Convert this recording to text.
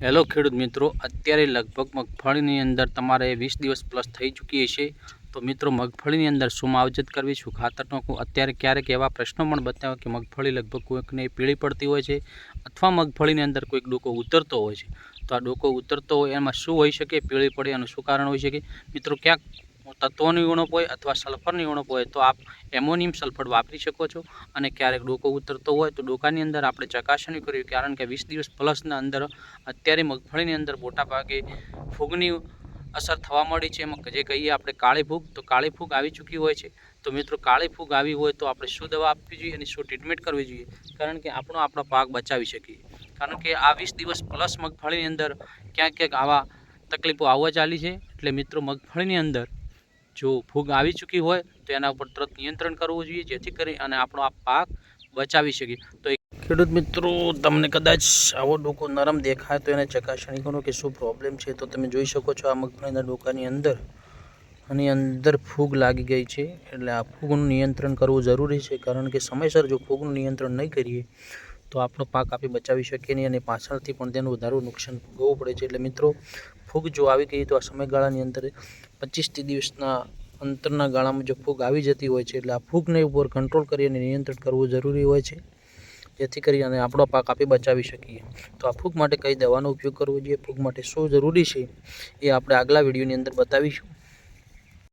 Hello ખેડૂત મિત્રો, અત્યારે લગભગ મગફળીની અંદર તમારે 20 દિવસ પ્લસ થઈ ચૂકી હશે. તો મિત્રો, મગફળીની અંદર શું માવજત કરવી, શું ખાતર નાખવું, અત્યારે ક્યારેક એવા પ્રશ્નો પણ બતાવે કે મગફળી લગભગ કોઈકને પીળી પડતી હોય છે અથવા મગફળીની અંદર કોઈક ડોકો ઉતરતો હોય છે. તો આ ડોકો ઉતરતો હોય એમાં શું હોઈ શકે, પીળી પડે એનું શું કારણ હોઈ શકે? મિત્રો, ક્યાંક તત્વોની ઉણપ હોય અથવા સલ્ફરની ઉણપ હોય તો આપ એમોનિયમ સલ્ફેટ વાપરી શકો છો. અને ક્યારેક ડોકો ઉતરતો હોય તો ડોકાની અંદર આપણે ચકાસણી કરવી, કારણ કે 20 દિવસ પ્લસના અંદર અત્યારે મગફળીની અંદર મોટા ભાગે ફૂગની અસર થવા મળી છે. એમાં જે કહીએ આપણે કાળી ફૂગ, તો કાળી ફૂગ આવી ચૂકી હોય છે. તો મિત્રો, કાળી ફૂગ આવી હોય તો આપણે શું દવા આપવી જોઈએ અને શું ટ્રીટમેન્ટ કરવી જોઈએ, કારણ કે આપણો પાક બચાવી શકીએ. કારણ કે આ 20 દિવસ પ્લસ મગફળીની અંદર ક્યાંક ક્યાંક આવા તકલીફો આવવા ચાલી છે. એટલે મિત્રો, મગફળીની અંદર જો ફૂગ આવી ચૂકી હોય તો એના ઉપર તરત નિયંત્રણ કરવું જોઈએ, જેથી કરી અને આપણો આ પાક બચાવી શકીએ. તો ખેડૂત મિત્રો, તમને કદાચ આવો ડોકો નરમ દેખાય તો એને ચકાસણી કરો કે શું પ્રોબ્લેમ છે. તો તમે જોઈ શકો છો આ મગફળીના ડોકાની અંદર ફૂગ લાગી ગઈ છે. એટલે આ ફૂગનું નિયંત્રણ કરવું જરૂરી છે, કારણ કે સમયસર જો ફૂગનું નિયંત્રણ નહીં કરીએ તો આપણો પાક આપણે બચાવી શકીએ નહીં અને પાછળથી પણ તેનું વધારે નુકસાન ભોગવવું પડે છે. એટલે મિત્રો, ફૂગ જો આવી ગઈ તો આ સમયગાળાની અંદર 25 દિવસના અંતરના ગાળામાં જો ફૂગ આવી જતી હોય છે, એટલે આ ફૂગને ઉપર કંટ્રોલ કરી અને નિયંત્રણ કરવું જરૂરી હોય છે, જેથી કરી અને આપણો પાક આપણે બચાવી શકીએ. તો આ ફૂગ માટે કઈ દવાનો ઉપયોગ કરવો જોઈએ, ફૂગ માટે શું જરૂરી છે, એ આપણે આગલા વિડીયોની અંદર બતાવીશું.